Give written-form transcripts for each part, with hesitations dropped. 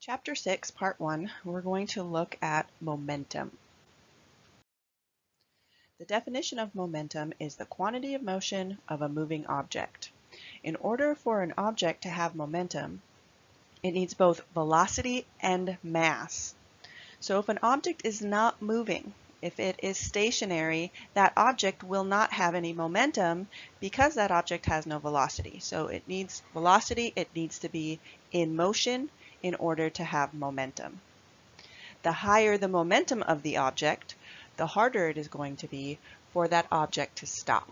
Chapter 6, Part 1, we're going to look at momentum. The definition of momentum is the quantity of motion of a moving object. In order for an object to have momentum, it needs both velocity and mass. So if an object is not moving, if it is stationary, that object will not have any momentum because that object has no velocity. So it needs velocity, it needs to be in motion in order to have momentum. The higher the momentum of the object, the harder it is going to be for that object to stop.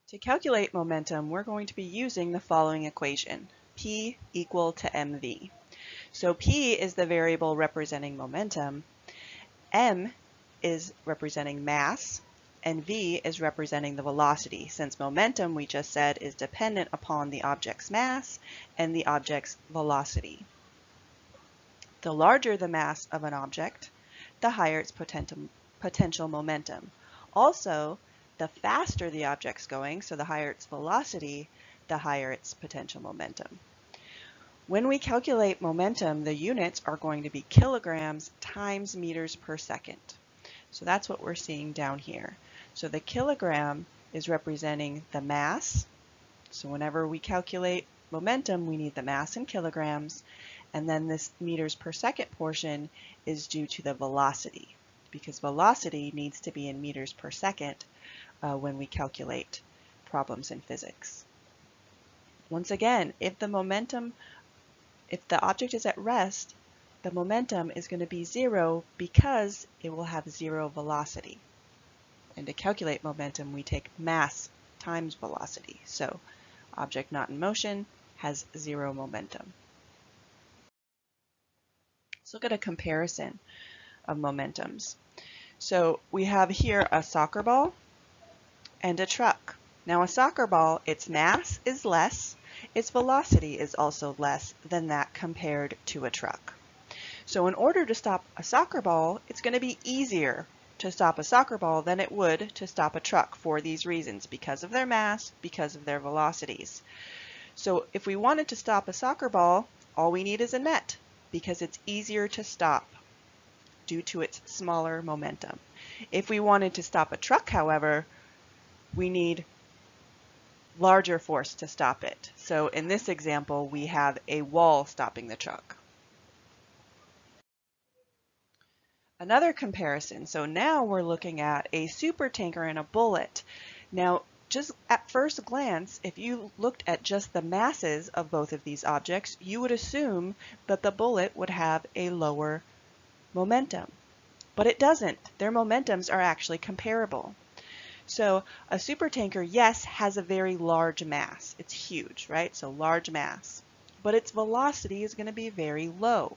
To calculate momentum, we're going to be using the following equation, P equal to mv. So P is the variable representing momentum, m is representing mass, and v is representing the velocity, since momentum, we just said, is dependent upon the object's mass and the object's velocity. The larger the mass of an object, the higher its potential momentum. Also, the faster the object's going, so the higher its velocity, the higher its potential momentum. When we calculate momentum, the units are going to be kilograms times meters per second. So that's what we're seeing down here. So the kilogram is representing the mass. So whenever we calculate momentum, we need the mass in kilograms. And then this meters per second portion is due to the velocity, because velocity needs to be in meters per second when we calculate problems in physics. Once again, if the object is at rest, the momentum is going to be zero because it will have zero velocity. And to calculate momentum, we take mass times velocity. So object not in motion has zero momentum. Let's look at a comparison of momentums. So we have here a soccer ball and a truck. Now a soccer ball, its mass is less, its velocity is also less than that compared to a truck. So in order to stop a soccer ball, it's going to be easier to stop a soccer ball than it would to stop a truck for these reasons, because of their mass, because of their velocities. So if we wanted to stop a soccer ball, all we need is a net, because it's easier to stop due to its smaller momentum. If we wanted to stop a truck, however, we need larger force to stop it. So in this example, we have a wall stopping the truck. Another comparison, so now we're looking at a supertanker and a bullet. Now, just at first glance, if you looked at just the masses of both of these objects, you would assume that the bullet would have a lower momentum. But it doesn't. Their momentums are actually comparable. So a supertanker, yes, has a very large mass. It's huge, right? So large mass. But its velocity is going to be very low,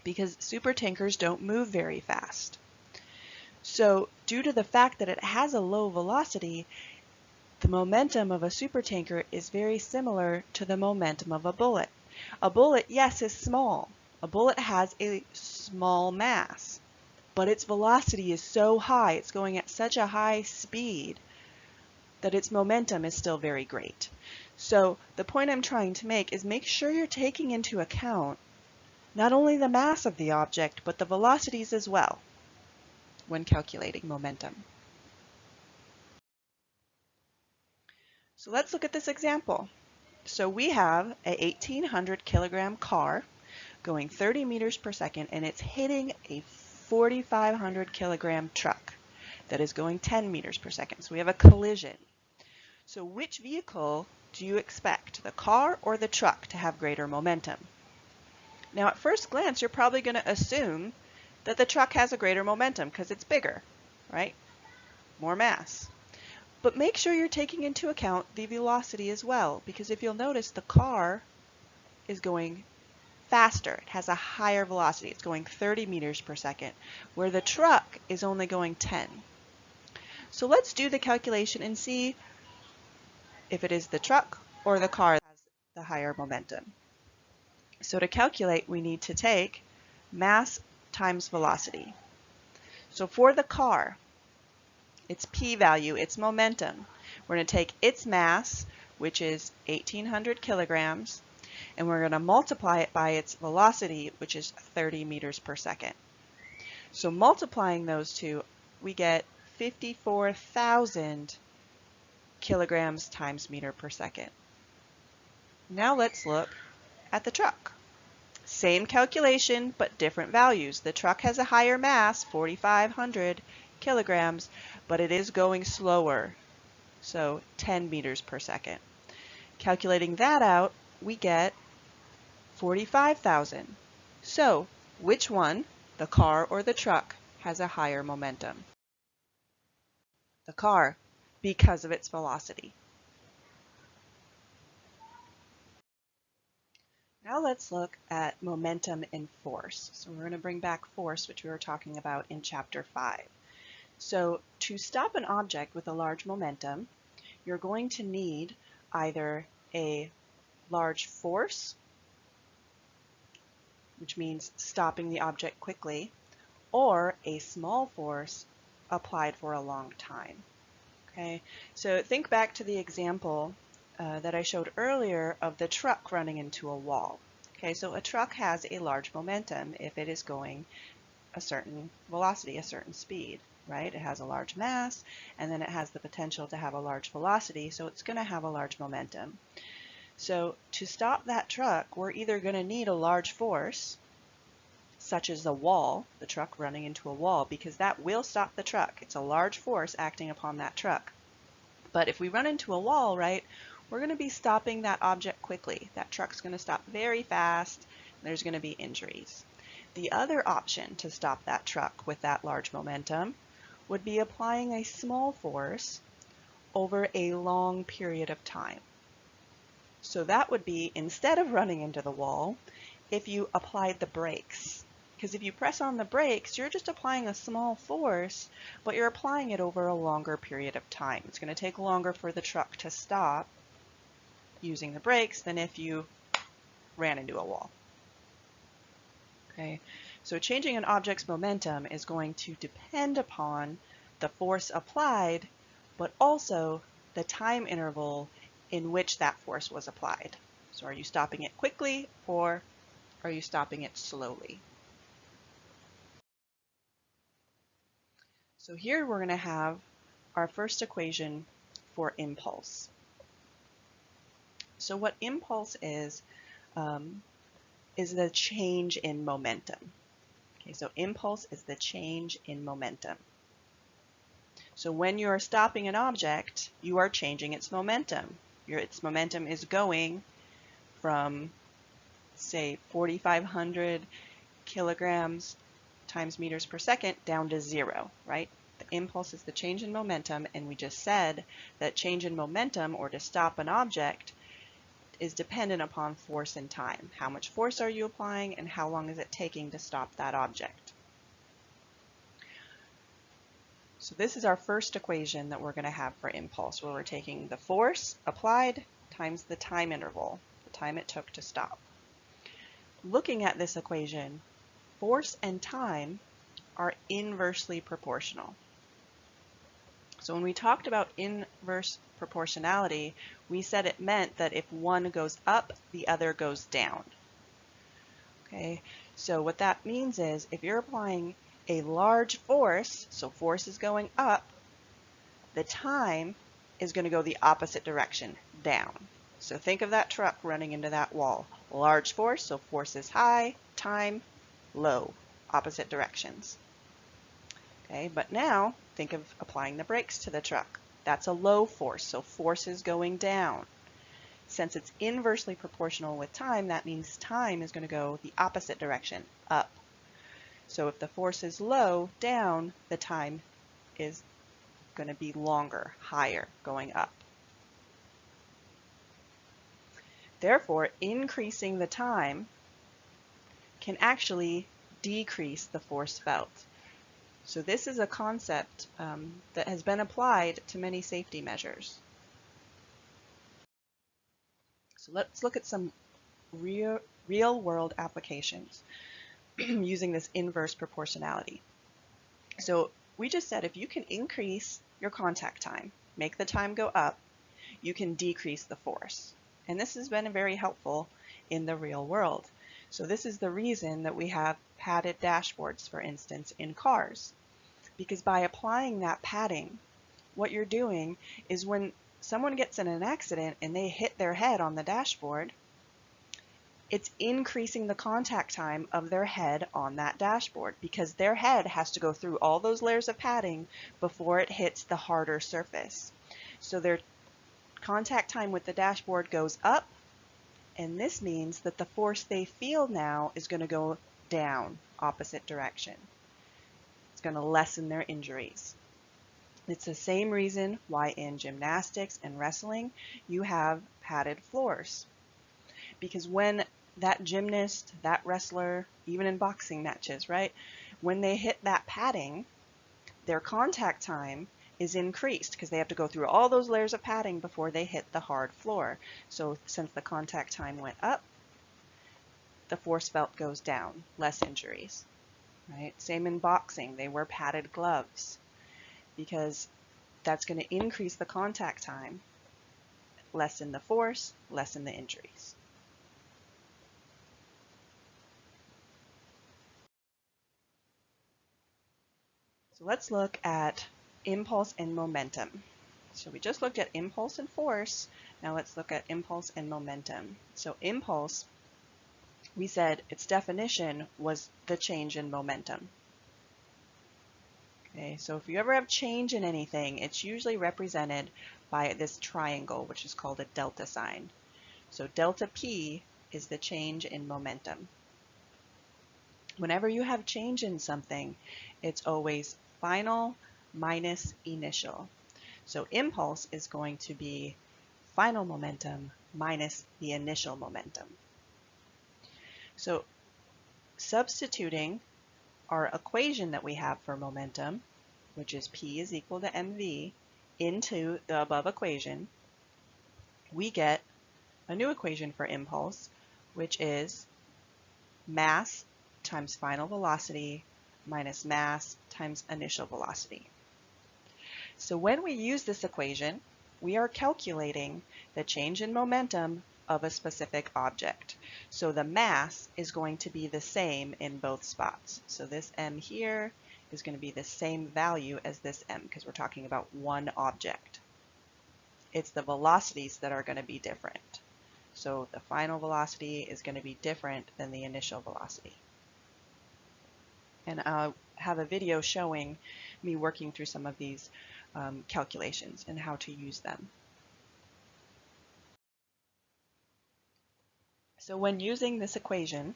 because supertankers don't move very fast. So due to the fact that it has a low velocity, the momentum of a supertanker is very similar to the momentum of a bullet. A bullet, yes, is small. A bullet has a small mass, but its velocity is so high, it's going at such a high speed, that its momentum is still very great. So the point I'm trying to make is make sure you're taking into account not only the mass of the object, but the velocities as well when calculating momentum. So let's look at this example. So we have a 1,800 kilogram car going 30 meters per second, and it's hitting a 4,500 kilogram truck that is going 10 meters per second. So we have a collision. So which vehicle do you expect, the car or the truck, to have greater momentum? Now at first glance, you're probably going to assume that the truck has a greater momentum because it's bigger, right? More mass. But make sure you're taking into account the velocity as well, because if you'll notice, the car is going faster. It has a higher velocity. It's going 30 meters per second, where the truck is only going 10. So let's do the calculation and see if it is the truck or the car that has the higher momentum. So to calculate, we need to take mass times velocity. So for the car, its p-value, its momentum, we're going to take its mass, which is 1,800 kilograms, and we're going to multiply it by its velocity, which is 30 meters per second. So multiplying those two, we get 54,000 kilograms times meter per second. Now let's look at the truck. Same calculation, but different values. The truck has a higher mass, 4,500 kilograms, but it is going slower, so 10 meters per second. Calculating that out, we get 45,000. So, which one, the car or the truck, has a higher momentum? The car, because of its velocity. Now let's look at momentum and force. So we're going to bring back force, which we were talking about in Chapter 5. So to stop an object with a large momentum, you're going to need either a large force, which means stopping the object quickly, or a small force applied for a long time. Okay, so think back to the example that I showed earlier of the truck running into a wall. Okay, so a truck has a large momentum if it is going a certain velocity, a certain speed, right? It has a large mass, and then it has the potential to have a large velocity, so it's going to have a large momentum. So to stop that truck, we're either going to need a large force, such as a wall, the truck running into a wall, because that will stop the truck. It's a large force acting upon that truck. But if we run into a wall, right, we're going to be stopping that object quickly. That truck's going to stop very fast. There's going to be injuries. The other option to stop that truck with that large momentum would be applying a small force over a long period of time. So that would be, instead of running into the wall, if you applied the brakes. Because if you press on the brakes, you're just applying a small force, but you're applying it over a longer period of time. It's going to take longer for the truck to stop using the brakes than if you ran into a wall. Okay, so changing an object's momentum is going to depend upon the force applied, but also the time interval in which that force was applied. So are you stopping it quickly or are you stopping it slowly? So here we're going to have our first equation for impulse. So what impulse is the change in momentum. Okay, so impulse is the change in momentum. So when you're stopping an object, you are changing its momentum. Its momentum is going from, say, 4,500 kilograms times meters per second down to 0, right? The impulse is the change in momentum, and we just said that change in momentum, or to stop an object, is dependent upon force and time. How much force are you applying, and how long is it taking to stop that object? So this is our first equation that we're going to have for impulse, where we're taking the force applied times the time interval, the time it took to stop. Looking at this equation, force and time are inversely proportional. So when we talked about inverse proportionality, we said it meant that if one goes up, the other goes down. Okay, so what that means is if you're applying a large force, so force is going up, the time is going to go the opposite direction, down. So think of that truck running into that wall. Large force, so force is high, time low, opposite directions. Okay, but now think of applying the brakes to the truck. That's a low force, so force is going down. Since it's inversely proportional with time, that means time is going to go the opposite direction, up. So if the force is low, down, the time is going to be longer, higher, going up. Therefore, increasing the time can actually decrease the force felt. So this is a concept that has been applied to many safety measures. So let's look at some real-world applications using this inverse proportionality. So we just said if you can increase your contact time, make the time go up, you can decrease the force. And this has been very helpful in the real world. So this is the reason that we have padded dashboards, for instance, in cars. Because by applying that padding, what you're doing is when someone gets in an accident and they hit their head on the dashboard, it's increasing the contact time of their head on that dashboard because their head has to go through all those layers of padding before it hits the harder surface. So their contact time with the dashboard goes up, and this means that the force they feel now is going to go down, opposite direction. It's going to lessen their injuries. It's the same reason why in gymnastics and wrestling you have padded floors. Because when that gymnast, that wrestler, even in boxing matches, right, when they hit that padding, their contact time is increased because they have to go through all those layers of padding before they hit the hard floor. So since the contact time went up, the force felt goes down, less injuries, right? Same in boxing, they wear padded gloves because that's going to increase the contact time, lessen the force, lessen the injuries. So let's look at impulse and momentum. So we just looked at impulse and force. Now let's look at impulse and momentum. So impulse, we said its definition was the change in momentum. Okay, so if you ever have change in anything, it's usually represented by this triangle, which is called a delta sign. So delta P is the change in momentum. Whenever you have change in something, it's always final minus initial. So impulse is going to be final momentum minus the initial momentum. So substituting our equation that we have for momentum, which is P is equal to mv, into the above equation, we get a new equation for impulse, which is mass times final velocity minus mass times initial velocity. So when we use this equation, we are calculating the change in momentum of a specific object. So the mass is going to be the same in both spots. So this m here is going to be the same value as this m because we're talking about one object. It's the velocities that are going to be different. So the final velocity is going to be different than the initial velocity. And I'll have a video showing me working through some of these calculations and how to use them. So when using this equation,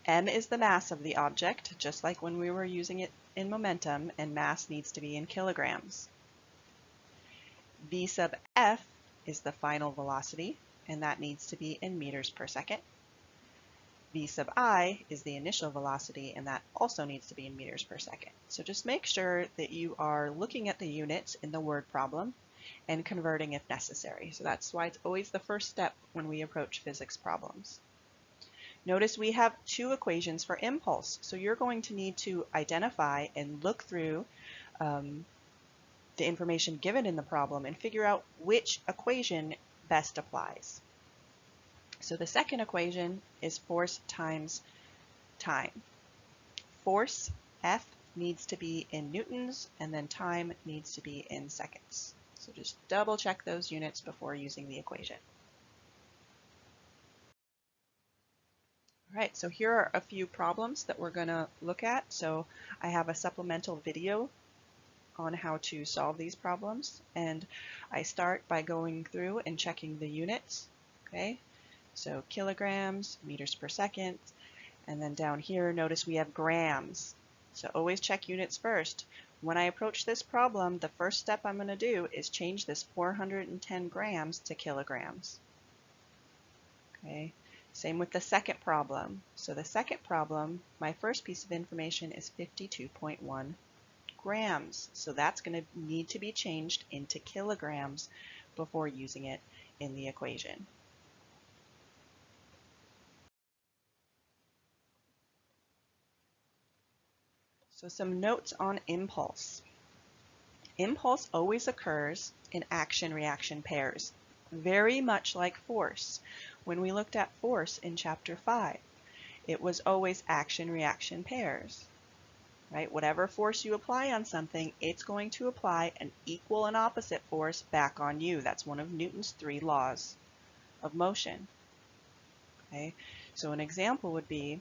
m is the mass of the object, just like when we were using it in momentum, and mass needs to be in kilograms. V sub f is the final velocity, and that needs to be in meters per second. V sub I is the initial velocity, and that also needs to be in meters per second. So just make sure that you are looking at the units in the word problem and converting if necessary. So that's why it's always the first step when we approach physics problems. Notice we have two equations for impulse, so you're going to need to identify and look through the information given in the problem and figure out which equation best applies. So the second equation is force times time. Force, F, needs to be in newtons, and then time needs to be in seconds. So just double check those units before using the equation. All right, so here are a few problems that we're going to look at. So I have a supplemental video on how to solve these problems, and I start by going through and checking the units. Okay, so kilograms, meters per second, and then down here notice we have grams. So always check units first. When I approach this problem, the first step I'm going to do is change this 410 grams to kilograms. Okay, same with the second problem. So the second problem, my first piece of information is 52.1 grams. So that's going to need to be changed into kilograms before using it in the equation. So some notes on impulse. Impulse always occurs in action-reaction pairs, very much like force. when we looked at force in Chapter 5. It was always action-reaction pairs, right? Whatever force you apply on something, it's going to apply an equal and opposite force back on you. That's one of Newton's 3 laws of motion. Okay? So an example would be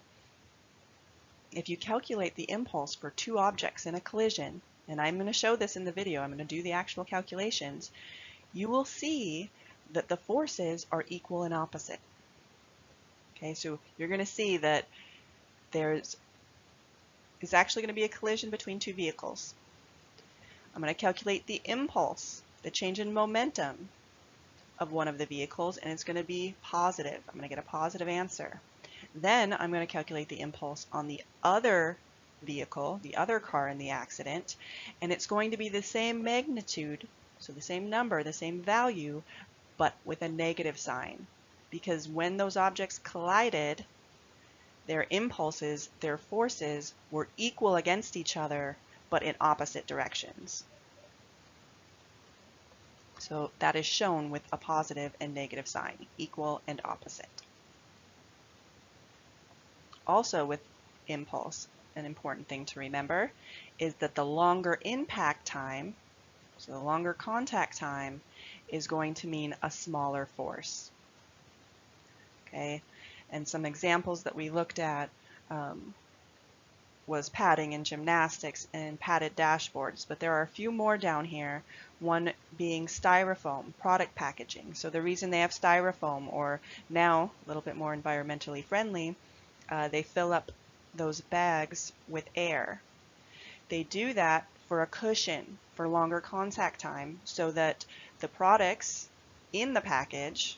if you calculate the impulse for two objects in a collision, and I'm going to show this in the video, I'm going to do the actual calculations, you will see that the forces are equal and opposite. Okay, so you're going to see that there's actually going to be a collision between two vehicles. I'm going to calculate the impulse, the change in momentum of one of the vehicles, and it's going to be positive. I'm going to get a positive answer. Then I'm going to calculate the impulse on the other vehicle, the other car in the accident, and it's going to be the same magnitude, so the same number, the same value, but with a negative sign. Because when those objects collided, their impulses, their forces, were equal against each other, but in opposite directions. So that is shown with a positive and negative sign, equal and opposite. Also with impulse, an important thing to remember is that the longer impact time, so the longer contact time, is going to mean a smaller force. Okay, and some examples that we looked at was padding in gymnastics and padded dashboards, but there are a few more down here, one being styrofoam, product packaging. So the reason they have styrofoam, or now a little bit more environmentally friendly, they fill up those bags with air. They do that for a cushion, for longer contact time, so that the products in the package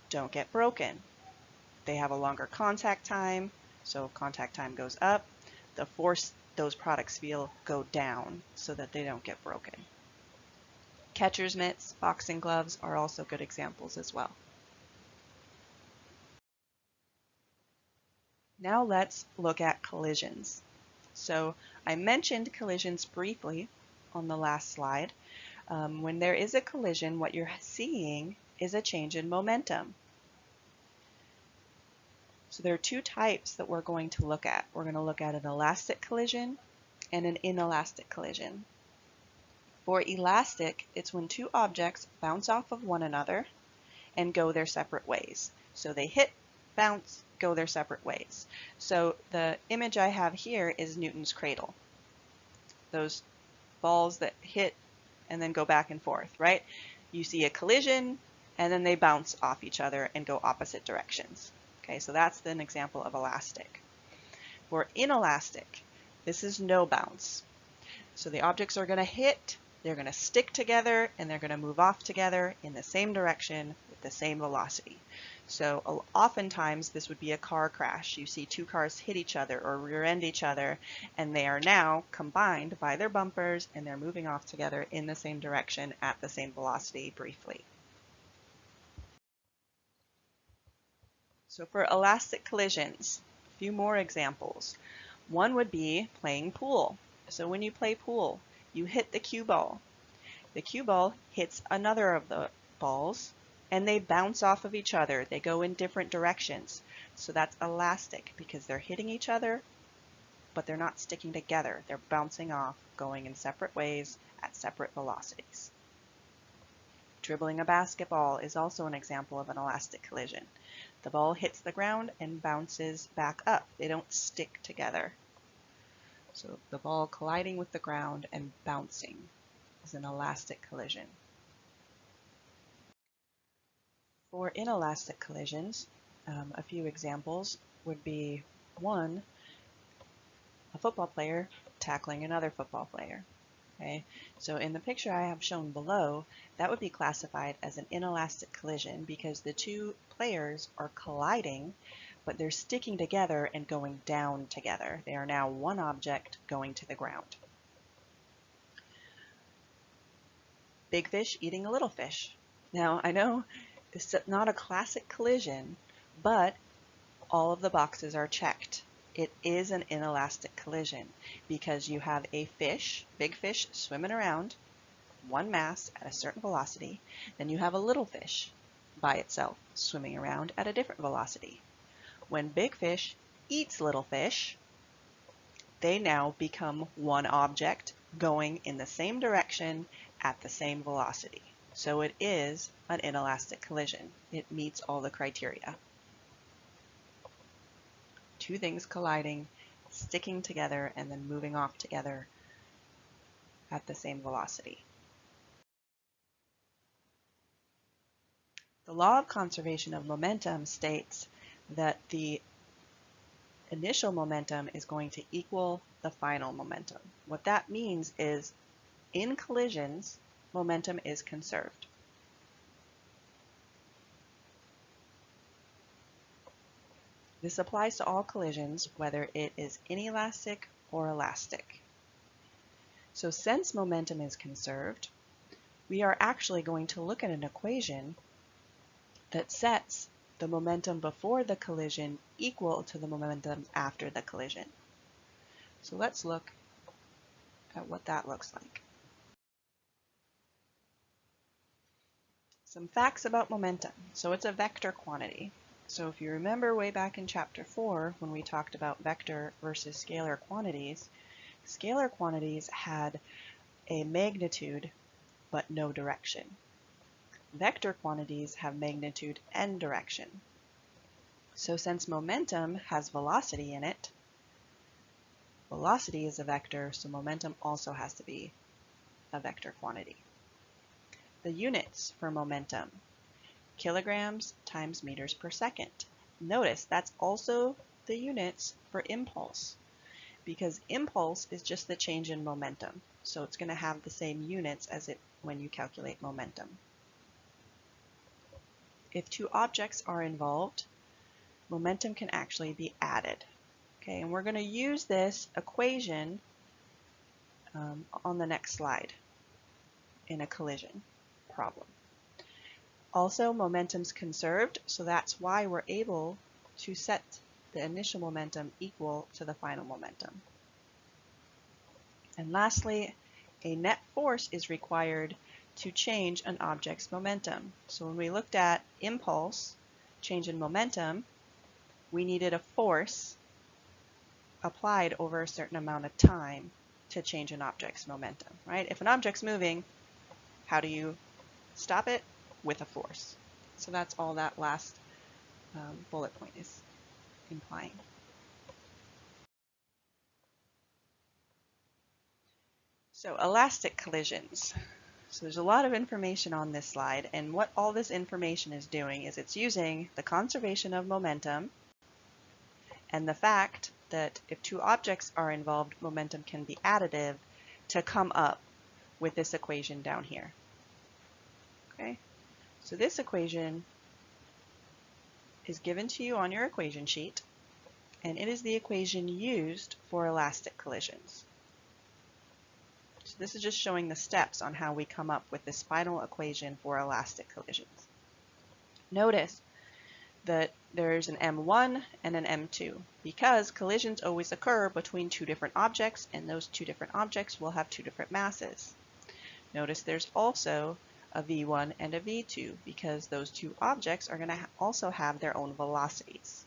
don't get broken. They have a longer contact time, so contact time goes up. The force those products feel go down so that they don't get broken. Catcher's mitts, boxing gloves are also good examples as well. Now let's look at collisions. So I mentioned collisions briefly on the last slide. When there is a collision, what you're seeing is a change in momentum. So there are two types that we're going to look at. We're going to look at an elastic collision and an inelastic collision. For elastic, it's when two objects bounce off of one another and go their separate ways. So they hit, bounce, go their separate ways. So the image I have here is Newton's cradle. Those balls that hit and then go back and forth, right? You see a collision and then they bounce off each other and go opposite directions. Okay, so that's an example of elastic. For inelastic, this is no bounce. So the objects are going to hit, they're going to stick together, and they're going to move off together in the same direction with the same velocity. So oftentimes this would be a car crash. You see two cars hit each other or rear-end each other, and they are now combined by their bumpers, and they're moving off together in the same direction at the same velocity briefly. So for elastic collisions, a few more examples. One would be playing pool. So when you play pool, you hit the cue ball. The cue ball hits another of the balls, and they bounce off of each other. They go in different directions. So that's elastic because they're hitting each other, but they're not sticking together. They're bouncing off, going in separate ways at separate velocities. Dribbling a basketball is also an example of an elastic collision. The ball hits the ground and bounces back up. They don't stick together. So the ball colliding with the ground and bouncing is an elastic collision. For inelastic collisions, a few examples would be one, a football player tackling another football player. Okay, so in the picture I have shown below, that would be classified as an inelastic collision because the two players are colliding, but they're sticking together and going down together. They are now one object going to the ground. Big fish eating a little fish. Now I know this is not a classic collision, but all of the boxes are checked. It is an inelastic collision because you have a fish, big fish, swimming around, one mass at a certain velocity. Then you have a little fish, by itself, swimming around at a different velocity. When big fish eats little fish, they now become one object going in the same direction at the same velocity. So it is an inelastic collision. It meets all the criteria. Two things colliding, sticking together, and then moving off together at the same velocity. The law of conservation of momentum states that the initial momentum is going to equal the final momentum. What that means is in collisions, momentum is conserved. This applies to all collisions, whether it is inelastic or elastic. So since momentum is conserved, we are actually going to look at an equation that sets the momentum before the collision equal to the momentum after the collision. So let's look at what that looks like. Some facts about momentum. So it's a vector quantity. So if you remember way back in chapter 4 when we talked about vector versus scalar quantities had a magnitude but no direction. Vector quantities have magnitude and direction. So since momentum has velocity in it, velocity is a vector, so momentum also has to be a vector quantity. The units for momentum: kilograms times meters per second. Notice that's also the units for impulse, because impulse is just the change in momentum. So it's going to have the same units as it when you calculate momentum. If two objects are involved, momentum can actually be added. Okay, and we're going to use this equation on the next slide in a collision problem. Also, momentum's conserved, so that's why we're able to set the initial momentum equal to the final momentum. And lastly, a net force is required to change an object's momentum. So when we looked at impulse, change in momentum, we needed a force applied over a certain amount of time to change an object's momentum, right? If an object's moving, how do you stop it? With a force. So that's all that last bullet point is implying. So elastic collisions. So there's a lot of information on this slide, and what all this information is doing is it's using the conservation of momentum and the fact that if two objects are involved, momentum can be additive to come up with this equation down here. Okay, so this equation is given to you on your equation sheet, and it is the equation used for elastic collisions. So this is just showing the steps on how we come up with this final equation for elastic collisions. Notice that there's an M1 and an M2 because collisions always occur between two different objects, and those two different objects will have two different masses. Notice there's also a V1 and a V2 because those two objects are going to also have their own velocities.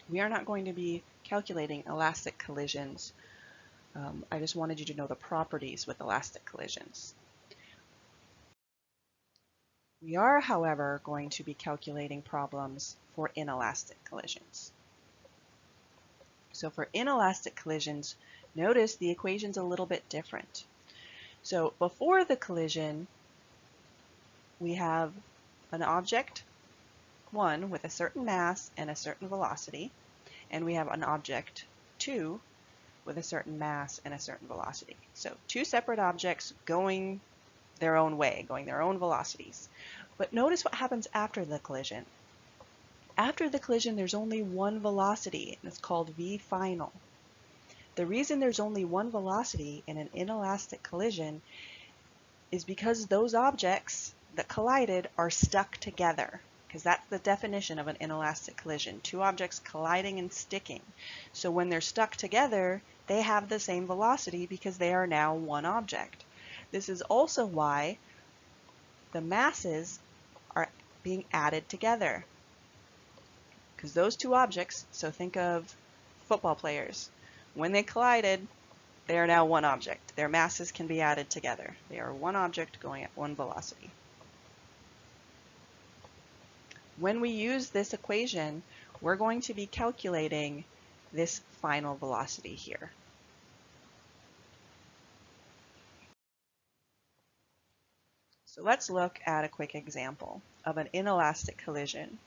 We are not going to be calculating elastic collisions. I just wanted you to know the properties with elastic collisions. We are, however, going to be calculating problems for inelastic collisions. So for inelastic collisions, notice the equation's a little bit different. So before the collision, we have an object 1 with a certain mass and a certain velocity, and we have an object 2 with a certain mass and a certain velocity. So two separate objects going their own way, going their own velocities. But notice what happens after the collision. After the collision, there's only one velocity, and it's called V final. The reason there's only one velocity in an inelastic collision is because those objects that collided are stuck together, because that's the definition of an inelastic collision, two objects colliding and sticking. So when they're stuck together, they have the same velocity because they are now one object. This is also why the masses are being added together. Because those two objects, so think of football players, when they collided, they are now one object. Their masses can be added together. They are one object going at one velocity. When we use this equation, we're going to be calculating this final velocity here. So let's look at a quick example of an inelastic collision.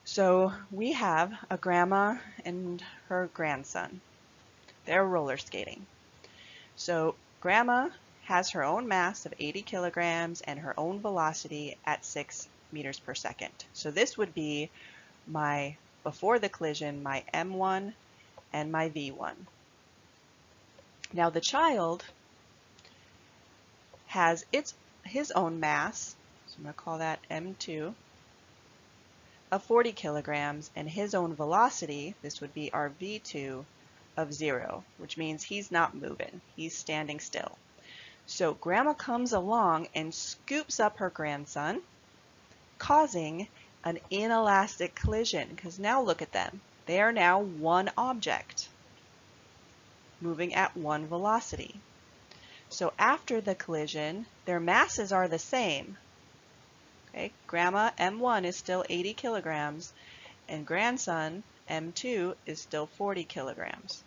So we have a grandma and her grandson. They're roller skating. So grandma has her own mass of 80 kilograms and her own velocity at 6 meters per second. So this would be my, before the collision, my M1 and my V1. Now the child has his own mass, so I'm going to call that M2, of 40 kilograms, and his own velocity, this would be our V2, of 0, which means he's not moving, he's standing still. So grandma comes along and scoops up her grandson, causing an inelastic collision, because now look at them. They are now one object, moving at one velocity. So after the collision, their masses are the same. Okay, grandma M1 is still 80 kilograms, and grandson M2 is still 40 kilograms.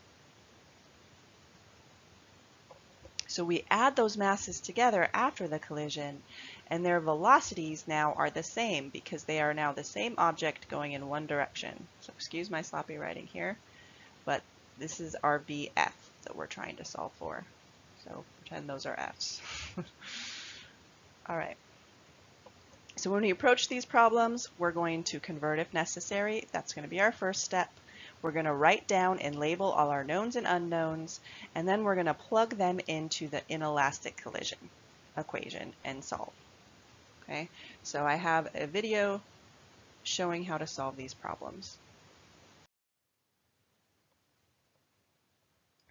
So we add those masses together after the collision, and their velocities now are the same because they are now the same object going in one direction. So excuse my sloppy writing here, but this is our VF that we're trying to solve for. So pretend those are F's. All right. So when we approach these problems, we're going to convert if necessary. That's going to be our first step. We're going to write down and label all our knowns and unknowns, and then we're going to plug them into the inelastic collision equation and solve. Okay, so I have a video showing how to solve these problems.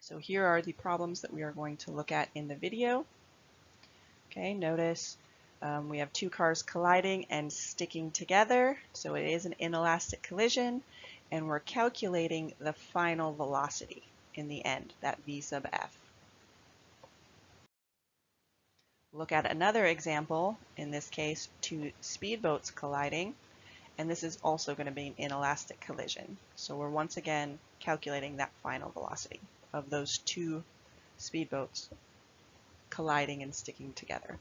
So here are the problems that we are going to look at in the video. Okay, notice we have two cars colliding and sticking together, so it is an inelastic collision, and we're calculating the final velocity in the end, that V sub F. Look at another example, in this case, two speedboats colliding, and this is also going to be an inelastic collision. So we're once again calculating that final velocity of those two speedboats colliding and sticking together.